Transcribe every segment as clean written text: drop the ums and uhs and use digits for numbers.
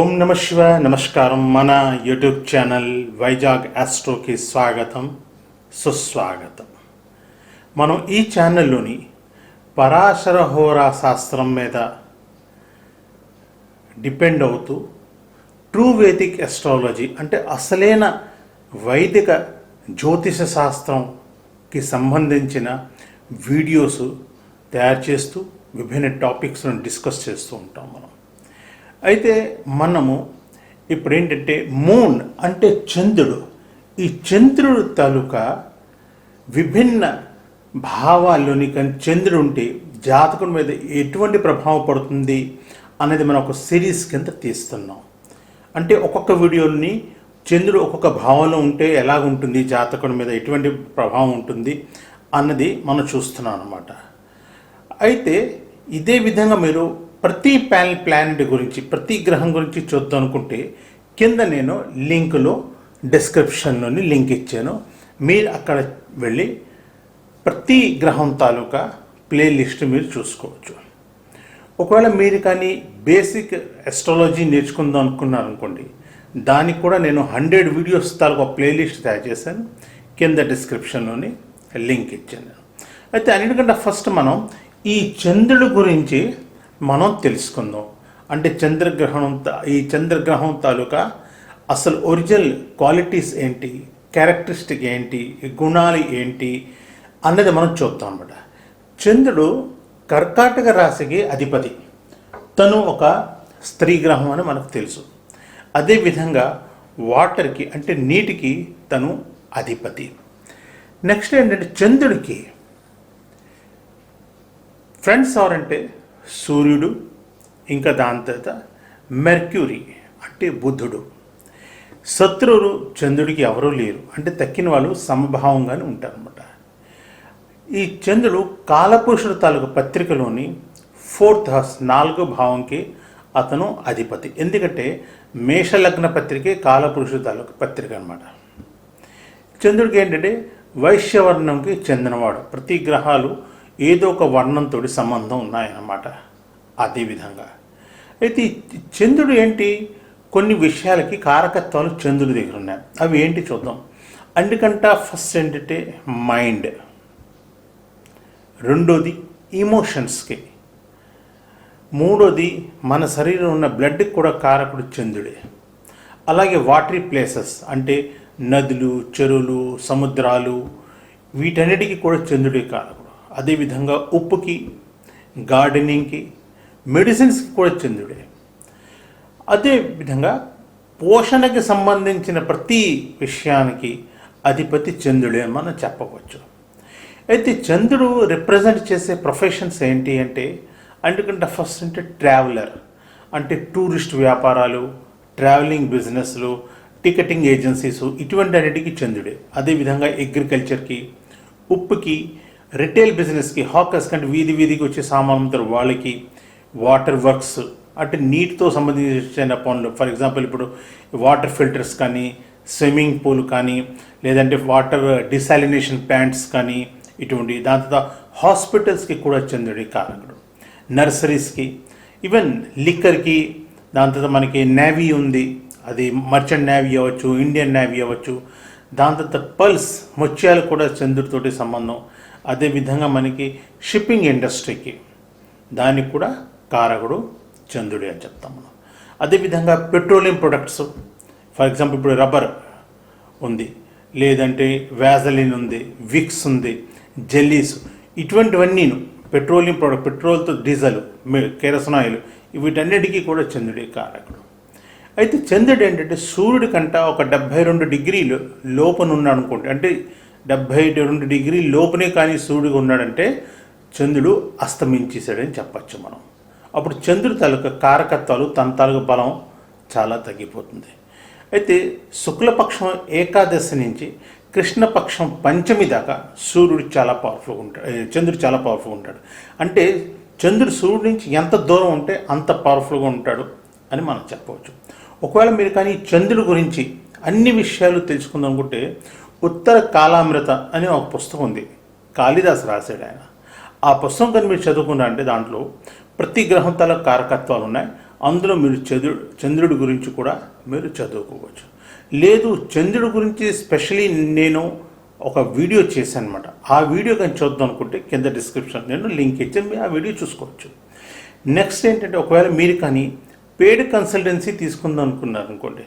ఓం నమ శివాయ. నమస్కారం. మన యూట్యూబ్ ఛానల్ వైజాగ్ ఆస్ట్రోకి స్వాగతం, సుస్వాగతం. మనం ఈ ఛానల్లోని పరాశర హోరా శాస్త్రం మీద డిపెండ్ అవుతూ ట్రూ వేదిక్ ఎస్ట్రాలజీ అంటే అసలైన వైదిక జ్యోతిష శాస్త్రంకి సంబంధించిన వీడియోస్ తయారు చేస్తూ విభిన్న టాపిక్స్ను డిస్కస్ చేస్తూ ఉంటాం మనం. అయితే మనము ఇప్పుడు ఏంటంటే మూన్ అంటే చంద్రుడు, ఈ చంద్రుడు తాలూకా విభిన్న భావాల్లోని కానీ చంద్రుడు ఉంటే జాతకం మీద ఎటువంటి ప్రభావం పడుతుంది అనేది మనం ఒక సిరీస్ కింద తీస్తున్నాం. అంటే ఒక్కొక్క వీడియోని చంద్రుడు ఒక్కొక్క భావంలో ఉంటే ఎలాగుంటుంది, జాతకం మీద ఎటువంటి ప్రభావం ఉంటుంది అన్నది మనం చూస్తున్నాం అన్నమాట. అయితే ఇదే విధంగా మీరు ప్రతి ప్లానెట్ గురించి, ప్రతి గ్రహం గురించి చూద్దాం అనుకుంటే కింద నేను లింకులో డిస్క్రిప్షన్లోని లింక్ ఇచ్చాను. మీరు అక్కడ వెళ్ళి ప్రతి గ్రహం తాలూకా ప్లేలిస్ట్ మీరు చూసుకోవచ్చు. ఒకవేళ మీరు కానీ బేసిక్ ఎస్ట్రాలజీ నేర్చుకుందాం అనుకున్నారనుకోండి, దానికి కూడా నేను 100 వీడియోస్ తాలూకా ప్లేలిస్ట్ తయారు చేశాను. కింద డిస్క్రిప్షన్లోని లింక్ ఇచ్చాను. అయితే అన్నిటికంటే ఫస్ట్ మనం ఈ చంద్రుడి గురించి మనం తెలుసుకుందాం. అంటే ఈ చంద్రగ్రహం తాలూకా అసలు ఒరిజినల్ క్వాలిటీస్ ఏంటి, క్యారెక్టరిస్టిక్ ఏంటి, గుణాలు ఏంటి అన్నది మనం చూద్దాం అన్నమాట. చంద్రుడు కర్కాటక రాశికి అధిపతి. తను ఒక స్త్రీ గ్రహం అని మనకు తెలుసు. అదేవిధంగా వాటర్కి అంటే నీటికి తను అధిపతి. నెక్స్ట్ ఏంటంటే చంద్రుడికి ఫ్రెండ్స్ ఎవరంటే సూర్యుడు, ఇంకా దాని తర్వాత మెర్క్యూరీ అంటే బుధుడు. శత్రువులు చంద్రుడికి ఎవరూ లేరు, అంటే తక్కిన వాళ్ళు సమభావంగానే ఉంటారన్నమాట. ఈ చంద్రుడు కాలపురుషుడు తాలూకు పత్రికలోని 4th house 4వ భావంకి అతను అధిపతి. ఎందుకంటే మేషలగ్న పత్రికే కాలపురుషుడు తాలూకు పత్రిక అన్నమాట. చంద్రుడికి ఏంటంటే వైశ్యవర్ణంకి చెందినవాడు. ప్రతి గ్రహాలు ఏదో ఒక వర్ణంతో సంబంధం ఉన్నాయన్నమాట. అదేవిధంగా అయితే చంద్రుడు ఏంటి, కొన్ని విషయాలకి కారకత్వాలు చంద్రుడి దగ్గర ఉన్నాయి. అవి ఏంటి చూద్దాం. అందుకంటే ఫస్ట్ ఏంటంటే మైండ్, రెండోది ఇమోషన్స్కి, మూడోది మన శరీరంలో ఉన్న బ్లడ్కి కూడా కారకుడు చంద్రుడే. అలాగే వాటరీ ప్లేసెస్ అంటే నదులు, చెరువులు, సముద్రాలు, వీటన్నిటికీ కూడా చంద్రుడే కారకుడు. అదేవిధంగా ఉప్పుకి, గార్డెనింగ్కి, మెడిసిన్స్కి కూడా చంద్రుడే. అదేవిధంగా పోషణకి సంబంధించిన ప్రతి విషయానికి అధిపతి చంద్రుడే అని మనం చెప్పవచ్చు. అయితే చంద్రుడు రిప్రజెంట్ చేసే ప్రొఫెషన్స్ ఏంటి అంటే అందుకంటే ఫస్ట్ అంటే ట్రావెలర్ అంటే టూరిస్ట్ వ్యాపారాలు, ట్రావెలింగ్ బిజినెస్లు, టికెటింగ్ ఏజెన్సీస్, ఇటువంటి అన్నిటికీ చంద్రుడే. అదేవిధంగా అగ్రికల్చర్కి, ఉప్పుకి, రిటైల్ బిజినెస్కి, హాకర్స్ కంటే వీధికి వచ్చే సామాన్లు వాళ్ళకి, వాటర్ వర్క్స్ అంటే నీటితో సంబంధించిన పనులు, ఫర్ ఎగ్జాంపుల్ ఇప్పుడు వాటర్ ఫిల్టర్స్ కానీ, స్విమ్మింగ్ పూల్ కానీ, లేదంటే వాటర్ డిసాలినేషన్ ప్లాంట్స్ కానీ, ఇటువంటి. దాని తర్వాత హాస్పిటల్స్కి కూడా చంద్రుడి కారకుడు. నర్సరీస్కి, ఈవెన్ లిక్కర్కి, దాని తర్వాత మనకి నేవీ ఉంది, అది మర్చెంట్ నేవీ అవ్వచ్చు, ఇండియన్ నేవీ అవ్వచ్చు. దాని తర్వాత పల్స్ ముత్యాలు కూడా చంద్రుడితోటి సంబంధం. అదేవిధంగా మనకి షిప్పింగ్ ఇండస్ట్రీకి దానికి కూడా కారకుడు చంద్రుడే అని చెప్తాం మనం. అదేవిధంగా పెట్రోలియం ప్రొడక్ట్స్, ఫర్ ఎగ్జాంపుల్ ఇప్పుడు రబ్బర్ ఉంది, లేదంటే వ్యాజలిన్ ఉంది, విక్స్ ఉంది, జెల్లీస్, ఇటువంటివన్నీను పెట్రోలియం ప్రోడక్ట్, పెట్రోల్తో డీజిల్, కెరసన్ ఆయిల్, వీటన్నిటికీ కూడా చంద్రుడే కారకుడు. అయితే చంద్రుడు ఏంటంటే సూర్యుడి కంట ఒక 72 డిగ్రీలు లోపనున్నాడు అనుకోండి, అంటే 72 డిగ్రీల లోపునే కానీ సూర్యుడు ఉన్నాడంటే చంద్రుడు అస్తమించేశాడని చెప్పచ్చు మనం. అప్పుడు చంద్రుడి తాలూకా కారకత్వాలు, తన తాలూకా బలం చాలా తగ్గిపోతుంది. అయితే శుక్లపక్షం ఏకాదశి నుంచి కృష్ణపక్షం పంచమి దాకా సూర్యుడు చాలా పవర్ఫుల్గా ఉంటాడు, చంద్రుడు చాలా పవర్ఫుల్గా ఉంటాడు. అంటే చంద్రుడు సూర్యుడి నుంచి ఎంత దూరం ఉంటే అంత పవర్ఫుల్గా ఉంటాడు అని మనం చెప్పవచ్చు. ఒకవేళ మీరు కానీ చంద్రుడి గురించి అన్ని విషయాలు తెలుసుకుందాం అనుకుంటే ఉత్తర కాలామృత అని ఒక పుస్తకం ఉంది, కాళిదాసు రాశాడు ఆయన. ఆ పుస్తకం కానీ మీరు చదువుకున్నారంటే దాంట్లో ప్రతి గ్రహం తల కారకత్వాలు ఉన్నాయి. అందులో మీరు చంద్రుడి గురించి కూడా మీరు చదువుకోవచ్చు. లేదు, చంద్రుడి గురించి స్పెషలీ నేను ఒక వీడియో చేశాను అనమాట. ఆ వీడియో కానీ చూద్దాం అనుకుంటే కింద డిస్క్రిప్షన్ నేను లింక్ ఇచ్చాను, మీరు ఆ వీడియో చూసుకోవచ్చు. నెక్స్ట్ ఏంటంటే, ఒకవేళ మీరు కానీ పెయిడ్ కన్సల్టెన్సీ తీసుకుందాం అనుకున్నారు అనుకోండి,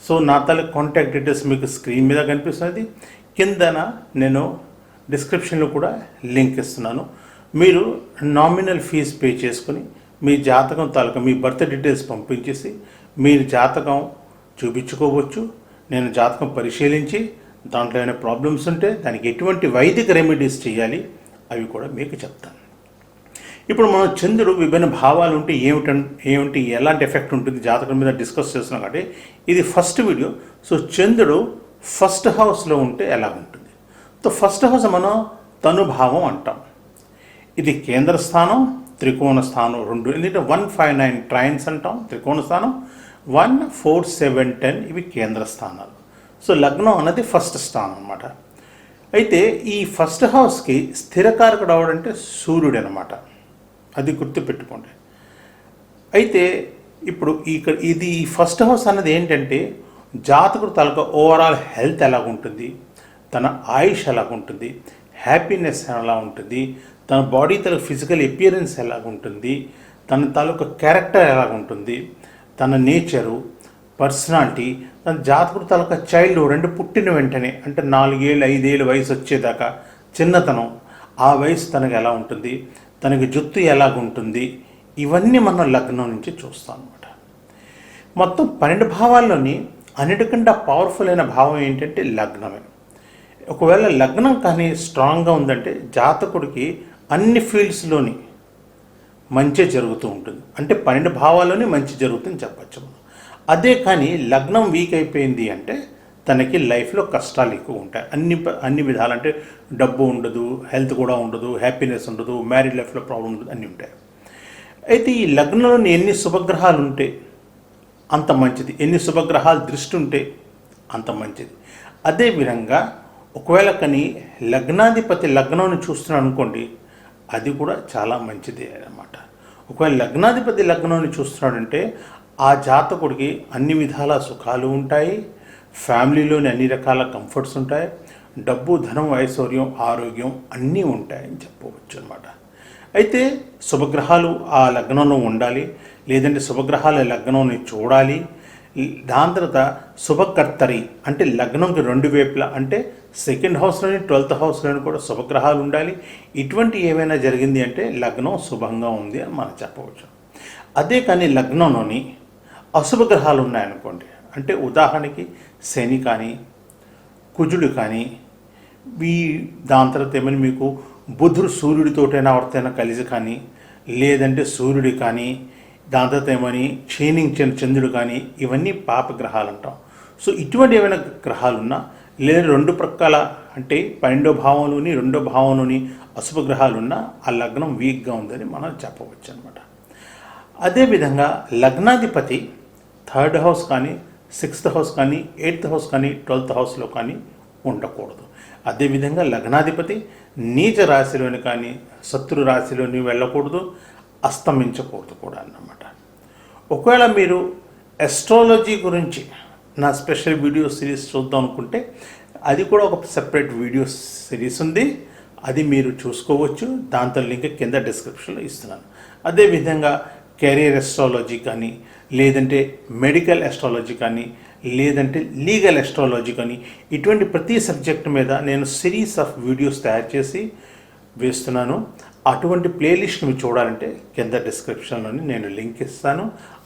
సో నా కాంటాక్ట్ డీటెయిల్స్ మీకు స్క్రీన్ మీద కనిపిస్తుంది, కిందన నేను డిస్క్రిప్షన్లో కూడా లింక్ ఇస్తున్నాను. మీరు నామినల్ ఫీజు పే చేసుకుని మీ జాతకం మీ బర్త్ డీటెయిల్స్ పంపించేసి మీరు జాతకం చూపించుకోవచ్చు. నేను జాతకం పరిశీలించి దాంట్లో ఏమైనా ప్రాబ్లమ్స్ ఉంటే దానికి ఎటువంటి వైదిక రెమెడీస్ చేయాలి అవి కూడా మీకు చెప్తాను. ఇప్పుడు మనం చంద్రుడు విభిన్న భావాలు ఉంటే ఏమిటి ఎలాంటి ఎఫెక్ట్ ఉంటుంది జాతకం మీద డిస్కస్ చేస్తున్నాం కాబట్టి ఇది ఫస్ట్ వీడియో. సో చంద్రుడు ఫస్ట్ హౌస్లో ఉంటే ఎలా ఉంటుంది? సో ఫస్ట్ హౌస్ మనం తనుభావం అంటాం. ఇది కేంద్ర స్థానం, త్రికోణ స్థానం రెండు. ఎందుకంటే 159 ట్రైన్స్ అంటాం త్రికోణ స్థానం, 1, 4, 7, 10 ఇవి కేంద్ర స్థానాలు. సో లగ్నం అన్నది ఫస్ట్ స్థానం అన్నమాట. అయితే ఈ ఫస్ట్ హౌస్కి స్థిరకారకుడు అవడంటే సూర్యుడు అనమాట, అది గుర్తుపెట్టుకోండి. అయితే ఇప్పుడు ఇది ఈ ఫస్ట్ హౌస్ అన్నది ఏంటంటే జాతకుడు తాలూకా ఓవరాల్ హెల్త్ ఎలాగుంటుంది, తన ఆయుష్ ఎలాగుంటుంది, హ్యాపీనెస్ ఎలా ఉంటుంది, తన బాడీ తాలూకు ఫిజికల్ అపియరెన్స్ ఎలాగుంటుంది, తన తాలూకా క్యారెక్టర్ ఎలాగుంటుంది, తన నేచరు, పర్సనాలిటీ, తన జాతకుడు తాలూకా చైల్డ్హుడ్ అంటే పుట్టిన వెంటనే అంటే 4 ఏళ్ళు 5 ఏళ్ళు వయసు వచ్చేదాకా చిన్నతనం, ఆ వయసు తనకు ఎలా ఉంటుంది, తనకి జుత్తు ఎలాగుంటుంది, ఇవన్నీ మనం లగ్నం నుంచి చూస్తాం అన్నమాట. మొత్తం 12 భావాల్లోని అన్నిటికంటే పవర్ఫుల్ అయిన భావం ఏంటంటే లగ్నమే. ఒకవేళ లగ్నం కానీ స్ట్రాంగ్గా ఉందంటే జాతకుడికి అన్ని ఫీల్డ్స్లోని మంచి జరుగుతూ ఉంటుంది, అంటే 12 భావాల్లోనే మంచి జరుగుతుందని చెప్పచ్చు. అదే కానీ లగ్నం వీక్ అయిపోయింది అంటే తనకి లైఫ్లో కష్టాలు ఎక్కువ ఉంటాయి, అన్ని విధాలు. అంటే డబ్బు ఉండదు, హెల్త్ కూడా ఉండదు, హ్యాపీనెస్ ఉండదు, మ్యారీడ్ లైఫ్లో ప్రాబ్లం ఉండదు, అన్నీ ఉంటాయి. అయితే ఈ లగ్నంలోని ఎన్ని శుభగ్రహాలు ఉంటే అంత మంచిది, ఎన్ని శుభగ్రహాలు దృష్టి ఉంటే అంత మంచిది. అదేవిధంగా ఒకవేళ కానీ లగ్నాధిపతి లగ్నాన్ని చూస్తున్నాడు అనుకోండి, అది కూడా చాలా మంచిది అన్నమాట. ఒకవేళ లగ్నాధిపతి లగ్నాన్ని చూస్తున్నాడంటే ఆ జాతకుడికి అన్ని విధాల సుఖాలు ఉంటాయి, ఫ్యామిలీలోని అన్ని రకాల కంఫర్ట్స్ ఉంటాయి, డబ్బు, ధనం, ఐశ్వర్యం, ఆరోగ్యం అన్నీ ఉంటాయని చెప్పవచ్చు అన్నమాట. అయితే శుభగ్రహాలు ఆ లగ్నంలో ఉండాలి, లేదంటే శుభగ్రహాల లగ్నాన్ని చూడాలి. దాని తర్వాత శుభకర్తరి అంటే లగ్నంకి 2 వైపులా అంటే సెకండ్ హౌస్లోని 12th హౌస్లోని కూడా శుభగ్రహాలు ఉండాలి. ఇటువంటి ఏమైనా జరిగింది అంటే లగ్నం శుభంగా ఉంది అని మనం చెప్పవచ్చు. అదే కానీ లగ్నంలోని అశుభగ్రహాలు ఉన్నాయనుకోండి, అంటే ఉదాహరణకి శని కానీ కుజుడు కానీ దాని తర్వాత ఏమైనా మీకు బుధుడు సూర్యుడితోటైనా ఎవరితోనైనా కలిసి కానీ, లేదంటే సూర్యుడి కానీ, దాని తర్వాత ఏమని క్షీణించిన చంద్రుడు కానీ, ఇవన్నీ పాపగ్రహాలు అంటాం. సో ఇటువంటి ఏమైనా గ్రహాలు ఉన్నా, లేదా 2 ప్రక్కల అంటే 12వ భావంలోని 2వ భావంలోని అశుభ గ్రహాలు ఉన్నా ఆ లగ్నం వీక్గా ఉందని మనం చెప్పవచ్చు అనమాట. అదేవిధంగా లగ్నాధిపతి 3rd హౌస్ కానీ 6th హౌస్ కానీ 8th హౌస్ కానీ 12th హౌస్లో కానీ ఉండకూడదు. అదేవిధంగా లగ్నాధిపతి నీచ రాశిలోని కానీ శత్రు రాశిలోని వెళ్ళకూడదు, అస్తమించకూడదు కూడా అన్నమాట. ఒకవేళ మీరు ఎస్ట్రాలజీ గురించి నా స్పెషల్ వీడియో సిరీస్ చూద్దాం అనుకుంటే అది కూడా ఒక సెపరేట్ వీడియో సిరీస్ ఉంది, అది మీరు చూసుకోవచ్చు. దాంతో లింక్ కింద డిస్క్రిప్షన్లో ఇస్తున్నాను. అదేవిధంగా కెరీర్ ఎస్ట్రాలజీ కానీ, లేదంటే మెడికల్ ఎస్ట్రాలజీ కానీ, లేదంటే లీగల్ ఎస్ట్రాలజీ కానీ, ఇటువంటి ప్రతి సబ్జెక్ట్ మీద నేను సిరీస్ ఆఫ్ వీడియోస్ తయారు చేసి వేస్తున్నాను. అటువంటి ప్లేలిస్ట్ మీరు చూడాలంటే కింద డిస్క్రిప్షన్లోని నేను లింక్ ఇస్తాను,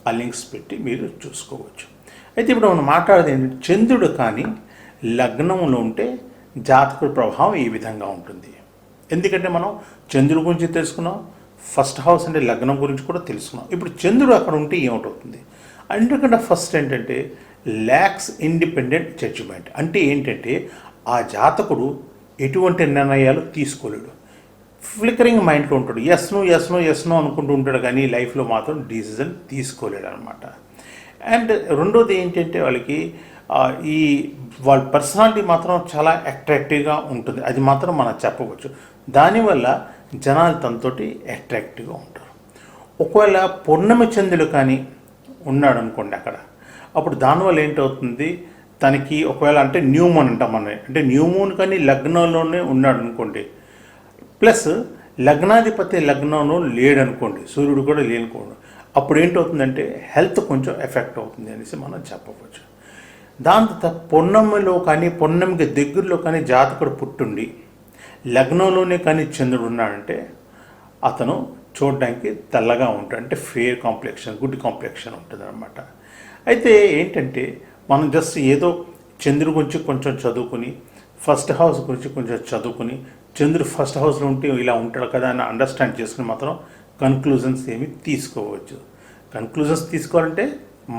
ఆ లింక్స్ పెట్టి మీరు చూసుకోవచ్చు. అయితే ఇప్పుడు మనం మాట్లాడేది ఏంటంటే చంద్రుడు కానీ లగ్నంలో ఉంటే జాతకుడి ప్రభావం ఈ విధంగా ఉంటుంది. ఎందుకంటే మనం చంద్రుడి గురించి తెలుసుకున్నాం, ఫస్ట్ హౌస్ అంటే లగ్నం గురించి కూడా తెలుసుకున్నాం. ఇప్పుడు చంద్రుడు అక్కడ ఉంటే ఏమిటవుతుంది? అందుకంటే ఫస్ట్ ఏంటంటే ల్యాక్స్ ఇండిపెండెంట్ జడ్జిమెంట్. అంటే ఏంటంటే ఆ జాతకుడు ఎటువంటి నిర్ణయాలు తీసుకోలేడు, ఫ్లికరింగ్ మైండ్లో ఉంటాడు, ఎస్ నో అనుకుంటూ ఉంటాడు, కానీ లైఫ్లో మాత్రం డిసిజన్ తీసుకోలేడు అనమాట. అండ్ రెండోది ఏంటంటే వాళ్ళకి వాళ్ళ పర్సనాలిటీ మాత్రం చాలా అట్రాక్టివ్గా ఉంటుంది, అది మాత్రం మనం చెప్పవచ్చు. దానివల్ల జనాలు తనతోటి అట్రాక్టివ్గా ఉంటారు. ఒకవేళ పూర్ణమి చంద్రులు కానీ ఉన్నాడు అనుకోండి అక్కడ, అప్పుడు దానివల్ల ఏంటవుతుంది, తనకి ఒకవేళ అంటే న్యూ మూన్ అంటాం మనం, అంటే న్యూ మూన్ కానీ లగ్నంలోనే ఉన్నాడు అనుకోండి, ప్లస్ లగ్నాధిపతి లగ్నంలో లేడనుకోండి, సూర్యుడు కూడా లేనుకోండి, అప్పుడు ఏంటవుతుందంటే హెల్త్ కొంచెం ఎఫెక్ట్ అవుతుంది అనేసి మనం చెప్పవచ్చు. దాని పొన్నమిలో కానీ పొన్నమికి దగ్గరలో కానీ జాతకుడు పుట్టుండి లగ్నంలోనే కానీ చంద్రుడు ఉన్నాడంటే అతను చూడడానికి తెల్లగా ఉంటాడు, అంటే ఫేర్ కాంప్లెక్షన్, గుడ్ కాంప్లెక్షన్ ఉంటుంది అనమాట. అయితే ఏంటంటే మనం జస్ట్ ఏదో చంద్రుడి గురించి కొంచెం చదువుకుని, ఫస్ట్ హౌస్ గురించి కొంచెం చదువుకుని, చంద్రుడు ఫస్ట్ హౌస్లో ఉంటే ఇలా ఉంటాడు కదా అని అండర్స్టాండ్ చేసుకుని మాత్రం కన్క్లూజన్స్ ఏమి తీసుకోవచ్చు. కన్క్లూజన్స్ తీసుకోవాలంటే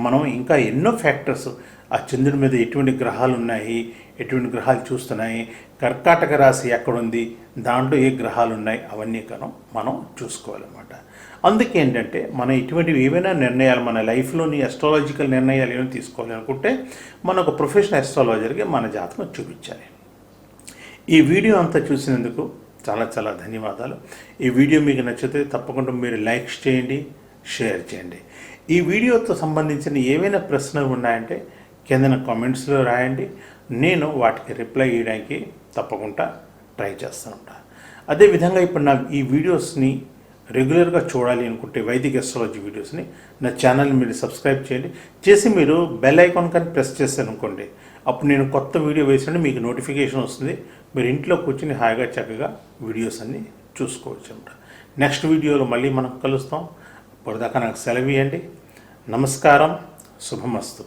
మనం ఇంకా ఎన్నో ఫ్యాక్టర్స్, ఆ చంద్రుడి మీద ఎటువంటి గ్రహాలు ఉన్నాయి, ఎటువంటి గ్రహాలు చూస్తున్నాయి, కర్కాటక రాశి ఎక్కడుంది, దాంట్లో ఏ గ్రహాలు ఉన్నాయి, అవన్నీ మనం చూసుకోవాలన్నమాట. అందుకే ఏంటంటే మనం ఇటువంటివి ఏవైనా నిర్ణయాలు మన లైఫ్లోని అస్ట్రాలజికల్ నిర్ణయాలు ఏమైనా తీసుకోవాలి అనుకుంటే మన ఒక ప్రొఫెషనల్ అస్ట్రాలజర్కి మన జాతకం చూపించాలి. ఈ వీడియో అంతా చూసినందుకు చాలా చాలా ధన్యవాదాలు. ఈ వీడియో మీకు నచ్చితే తప్పకుండా మీరు లైక్స్ చేయండి, షేర్ చేయండి. ఈ వీడియోతో సంబంధించిన ఏవైనా ప్రశ్నలు ఉన్నాయంటే కిందన కామెంట్స్లో రాయండి, నేను వాటికి రిప్లై ఇవ్వడానికి తప్పకుండా ట్రై చేస్తూ ఉంటాను. అదేవిధంగా ఇప్పుడు నా ఈ వీడియోస్ని రెగ్యులర్గా చూడాలి అనుకుంటే వైదిక అస్ట్రాలజీ వీడియోస్ని నా ఛానల్ని మీరు సబ్స్క్రైబ్ చేసి మీరు బెల్ ఐకాన్ కానీ ప్రెస్ చేశారు అనుకోండి, అప్పుడు నేను కొత్త వీడియో వేసినట్టు మీకు నోటిఫికేషన్ వస్తుంది. మీరు ఇంట్లో కూర్చుని హాయిగా చక్కగా వీడియోస్ అన్నీ చూసుకోవచ్చు అన్నమాట. నెక్స్ట్ వీడియోలో మళ్ళీ మనం కలుస్తాం. ఇప్పటిదాకా నాకు సెలవు ఇవ్వండి. నమస్కారం. శుభమస్తు.